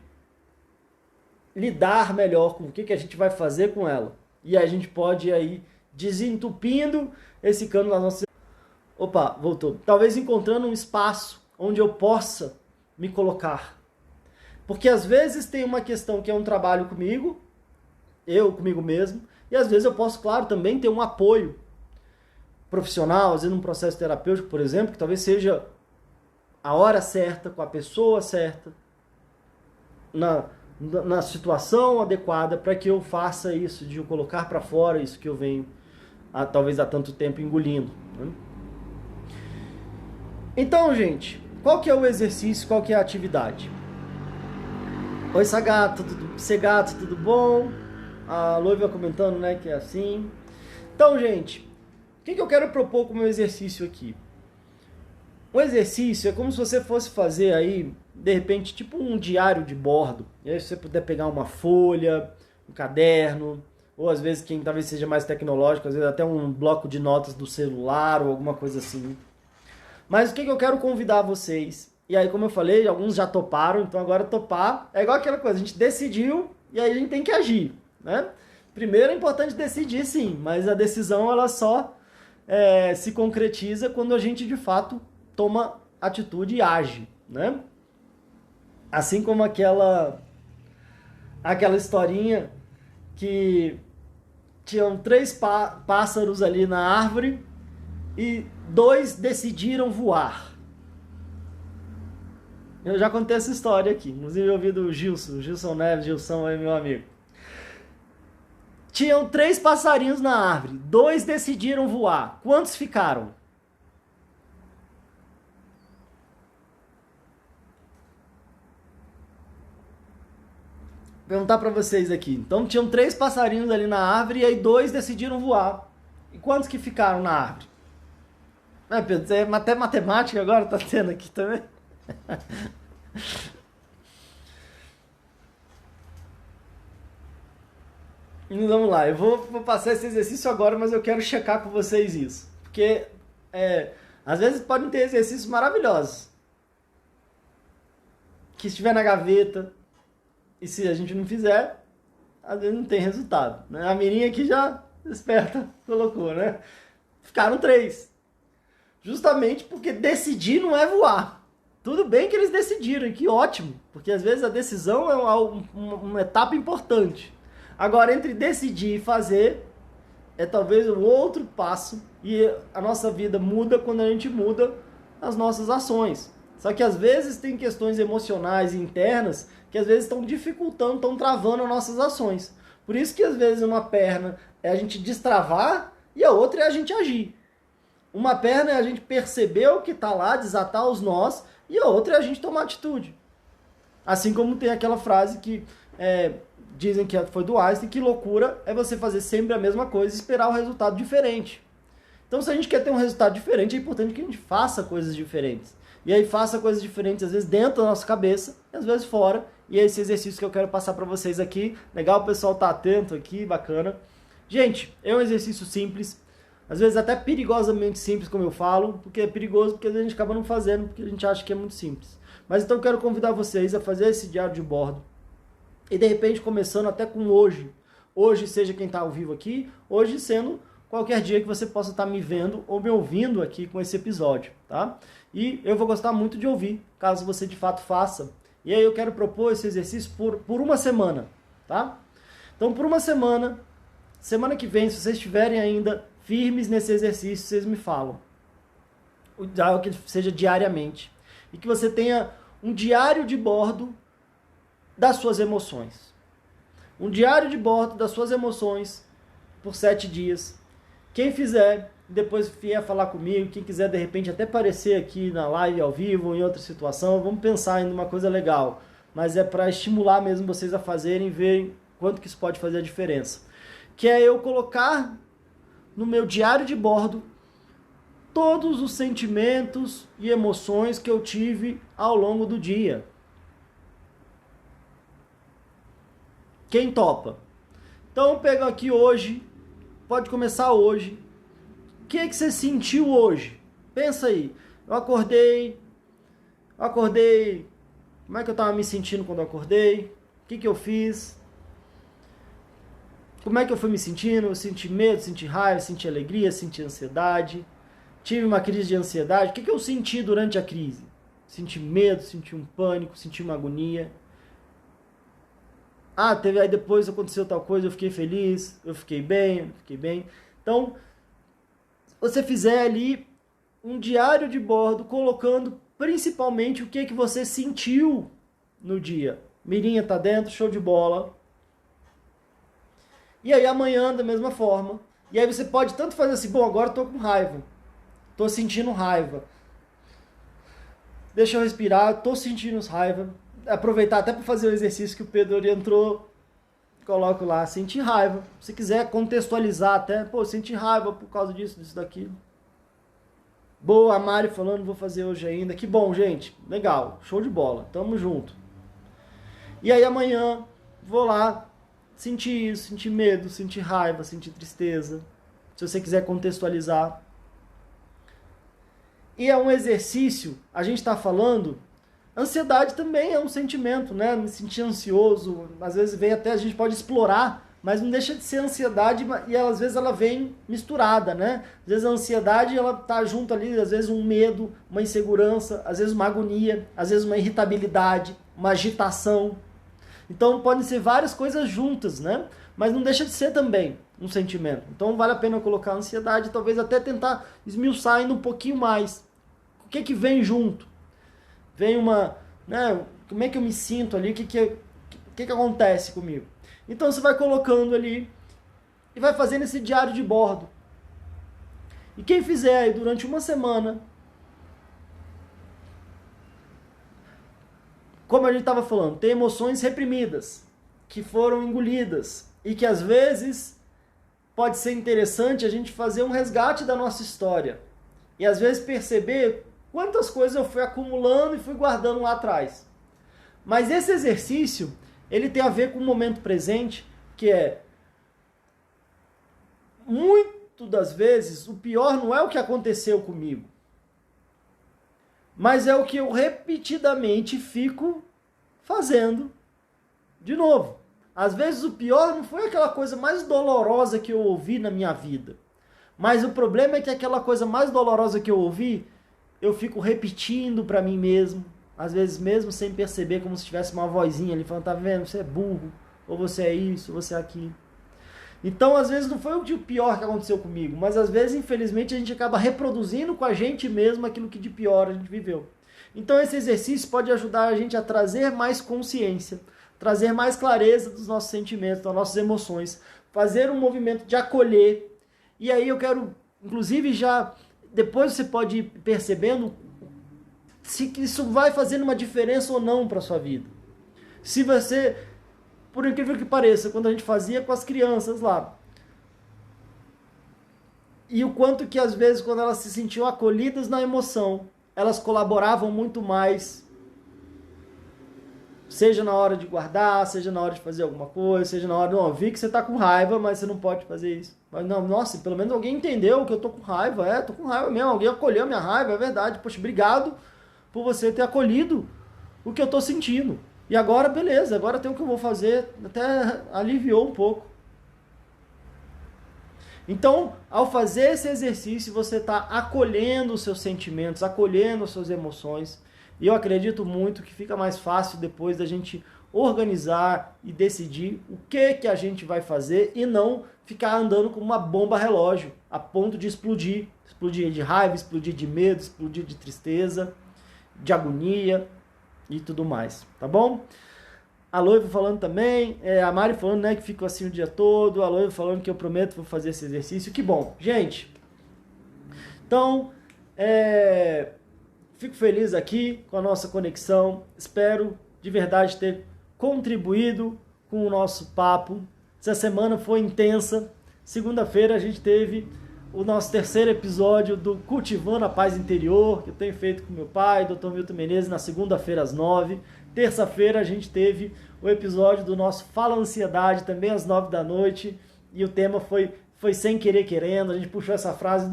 lidar melhor com o que a gente vai fazer com ela. E aí a gente pode ir aí desentupindo esse cano das nossas... Opa, voltou. Talvez encontrando um espaço onde eu possa me colocar. Porque às vezes tem uma questão que é um trabalho comigo, eu comigo mesmo, e às vezes eu posso, claro, também ter um apoio profissional, às vezes num processo terapêutico, por exemplo, que talvez seja a hora certa, com a pessoa certa, na situação adequada para que eu faça isso, de eu colocar para fora isso que eu venho talvez há tanto tempo engolindo. Né? Então, gente, qual que é o exercício, qual que é a atividade? Oi, Sagato, Segato, tudo bom? A Loiva comentando, né, que é assim. Então, gente, o que eu quero propor como exercício aqui? O exercício é como se você fosse fazer aí, de repente, tipo um diário de bordo. E aí se você puder pegar uma folha, um caderno, ou às vezes quem talvez seja mais tecnológico, às vezes até um bloco de notas do celular ou alguma coisa assim. Mas o que eu quero convidar vocês? E aí, como eu falei, alguns já toparam, então agora topar é igual aquela coisa, a gente decidiu e aí a gente tem que agir, né? Primeiro é importante decidir sim, mas a decisão ela só se concretiza quando a gente de fato toma atitude e age, né? Assim como aquela historinha que tinham 3 pássaros ali na árvore e 2 decidiram voar. Eu já contei essa história aqui, inclusive eu ouvi do Gilson Neves, Gilson é meu amigo. Tinham 3 passarinhos na árvore, 2 decidiram voar. Quantos ficaram? Vou perguntar para vocês aqui. Então tinham 3 passarinhos ali na árvore e aí 2 decidiram voar. E quantos que ficaram na árvore? Pedro, é até matemática agora tá tendo aqui também. Vamos lá, eu vou passar esse exercício agora, mas eu quero checar com vocês isso. Porque às vezes podem ter exercícios maravilhosos que estiver na gaveta e se a gente não fizer, às vezes não tem resultado. Né? A Mirinha aqui já esperta colocou, né? Ficaram 3. Justamente porque decidir não é voar. Tudo bem que eles decidiram, e que ótimo, porque às vezes a decisão é uma etapa importante. Agora, entre decidir e fazer, é talvez um outro passo, e a nossa vida muda quando a gente muda as nossas ações. Só que às vezes tem questões emocionais e internas que às vezes estão dificultando, estão travando as nossas ações. Por isso que às vezes uma perna é a gente destravar e a outra é a gente agir. Uma perna é a gente perceber o que está lá, desatar os nós, e a outra é a gente tomar atitude. Assim como tem aquela frase que dizem que foi do Einstein, que loucura é você fazer sempre a mesma coisa e esperar um resultado diferente. Então, se a gente quer ter um resultado diferente, é importante que a gente faça coisas diferentes. E aí faça coisas diferentes, às vezes dentro da nossa cabeça, e às vezes fora. E é esse exercício que eu quero passar para vocês aqui. Legal, o pessoal tá atento aqui, bacana. Gente, é um exercício simples, às vezes até perigosamente simples, como eu falo, porque é perigoso porque às vezes a gente acaba não fazendo, porque a gente acha que é muito simples. Mas então eu quero convidar vocês a fazer esse diário de bordo. E de repente começando até com hoje. Hoje seja quem está ao vivo aqui, hoje sendo qualquer dia que você possa estar me vendo ou me ouvindo aqui com esse episódio, tá? E eu vou gostar muito de ouvir, caso você de fato faça. E aí eu quero propor esse exercício por uma semana, tá? Então por uma semana que vem, se vocês estiverem ainda firmes nesse exercício, vocês me falam. O ideal é que seja diariamente. E que você tenha um diário de bordo das suas emoções. Um diário de bordo das suas emoções por 7 dias. Quem fizer, depois vier falar comigo, quem quiser de repente até aparecer aqui na live ao vivo ou em outra situação, vamos pensar em uma coisa legal. Mas é para estimular mesmo vocês a fazerem e verem quanto que isso pode fazer a diferença. Que é eu colocar no meu diário de bordo todos os sentimentos e emoções que eu tive ao longo do dia. Quem topa? Então eu pego aqui hoje, pode começar hoje. O que é que você sentiu hoje? Pensa aí. Eu acordei. Como é que eu estava me sentindo quando eu acordei? O que eu fiz? Como é que eu fui me sentindo? Eu senti medo, senti raiva, senti alegria, senti ansiedade. Tive uma crise de ansiedade. O que eu senti durante a crise? Senti medo, senti um pânico, senti uma agonia. Aí depois aconteceu tal coisa, eu fiquei feliz, eu fiquei bem. Então, você fizer ali um diário de bordo, colocando principalmente o que você sentiu no dia. Mirinha tá dentro, show de bola. E aí amanhã da mesma forma. E aí você pode tanto fazer assim, bom, agora eu tô com raiva. Tô sentindo raiva. Deixa eu respirar, tô sentindo raiva. Aproveitar até para fazer o exercício que o Pedro orientou. Coloco lá, sentir raiva. Se quiser contextualizar até, senti raiva por causa disso, daquilo. Boa, a Mari falando, vou fazer hoje ainda. Que bom, gente. Legal, show de bola. Tamo junto. E aí amanhã, vou lá, sentir isso, sentir medo, sentir raiva, sentir tristeza. Se você quiser contextualizar. E é um exercício, a gente está falando, ansiedade também é um sentimento, né? Me sentir ansioso, às vezes vem até, a gente pode explorar, mas não deixa de ser ansiedade e às vezes ela vem misturada, né? Às vezes a ansiedade, ela tá junto ali, às vezes um medo, uma insegurança, às vezes uma agonia, às vezes uma irritabilidade, uma agitação. Então podem ser várias coisas juntas, né? Mas não deixa de ser também um sentimento. Então vale a pena colocar a ansiedade, talvez até tentar esmiuçar ainda um pouquinho mais. O que vem junto? Vem uma, né? Como é que eu me sinto ali? O que acontece comigo? Então você vai colocando ali e vai fazendo esse diário de bordo. E quem fizer aí durante uma semana, como a gente estava falando, tem emoções reprimidas, que foram engolidas, e que às vezes pode ser interessante a gente fazer um resgate da nossa história. E às vezes perceber quantas coisas eu fui acumulando e fui guardando lá atrás. Mas esse exercício, ele tem a ver com o momento presente, que é, muito das vezes, o pior não é o que aconteceu comigo, mas é o que eu repetidamente fico fazendo de novo. Às vezes o pior não foi aquela coisa mais dolorosa que eu ouvi na minha vida, Mas o problema é que aquela coisa mais dolorosa que eu ouvi, eu fico repetindo para mim mesmo, às vezes mesmo sem perceber, como se tivesse uma vozinha ali falando, tá vendo, você é burro, ou você é isso, ou você é aquilo. Então, às vezes não foi o pior que aconteceu comigo, mas às vezes, infelizmente, a gente acaba reproduzindo com a gente mesmo aquilo que de pior a gente viveu. Então, esse exercício pode ajudar a gente a trazer mais consciência, trazer mais clareza dos nossos sentimentos, das nossas emoções, fazer um movimento de acolher. E aí eu quero, inclusive, já depois você pode ir percebendo se isso vai fazendo uma diferença ou não para sua vida. Se você, por incrível que pareça, quando a gente fazia com as crianças lá, e o quanto que às vezes quando elas se sentiam acolhidas na emoção, elas colaboravam muito mais, seja na hora de guardar, seja na hora de fazer alguma coisa, seja na hora, não, eu vi que você tá com raiva, mas você não pode fazer isso. Mas não, nossa, pelo menos alguém entendeu que eu tô com raiva, tô com raiva mesmo, alguém acolheu minha raiva, é verdade, poxa, obrigado por você ter acolhido o que eu tô sentindo. E agora, beleza, agora tem o que eu vou fazer, até aliviou um pouco. Então, ao fazer esse exercício, você está acolhendo os seus sentimentos, acolhendo as suas emoções. E eu acredito muito que fica mais fácil depois da gente organizar e decidir o que a gente vai fazer e não ficar andando como uma bomba relógio, a ponto de explodir. Explodir de raiva, explodir de medo, explodir de tristeza, de agonia e tudo mais, tá bom? A Loiva falando também, a Mari falando, né, que ficou assim o dia todo, a Loiva falando que eu prometo vou fazer esse exercício, que bom. Gente, então, fico feliz aqui com a nossa conexão, espero de verdade ter contribuído com o nosso papo. Essa semana foi intensa, segunda-feira a gente teve o nosso terceiro episódio do Cultivando a Paz Interior, que eu tenho feito com meu pai, Dr. Milton Menezes, na segunda-feira às 9h. Terça-feira a gente teve o episódio do nosso Fala Ansiedade, também às 9 da noite, e o tema foi sem querer querendo, a gente puxou essa frase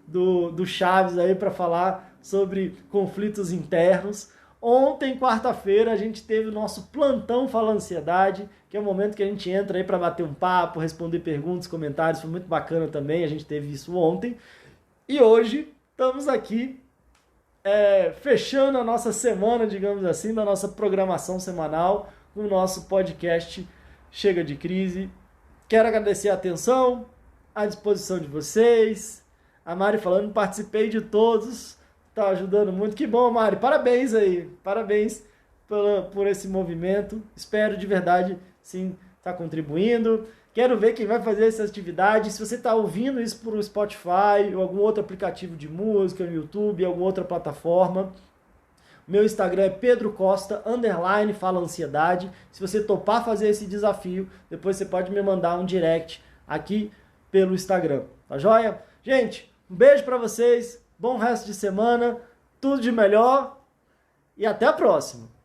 do Chaves aí para falar sobre conflitos internos. Ontem, quarta-feira, a gente teve o nosso plantão Fala Ansiedade, que é o momento que a gente entra aí para bater um papo, responder perguntas, comentários, foi muito bacana também, a gente teve isso ontem. E hoje estamos aqui fechando a nossa semana, digamos assim, da nossa programação semanal, com o nosso podcast Chega de Crise. Quero agradecer a atenção, a disposição de vocês. A Mari falando, participei de todos, tá ajudando muito. Que bom, Mari, parabéns aí, parabéns por esse movimento. Espero de verdade, sim, estar contribuindo. Quero ver quem vai fazer essa atividade. Se você está ouvindo isso por Spotify ou algum outro aplicativo de música, no YouTube, alguma outra plataforma, meu Instagram é Pedro Costa, _ Fala Ansiedade. Se você topar fazer esse desafio, depois você pode me mandar um direct aqui pelo Instagram. Tá joia? Gente, um beijo para vocês, bom resto de semana, tudo de melhor e até a próxima.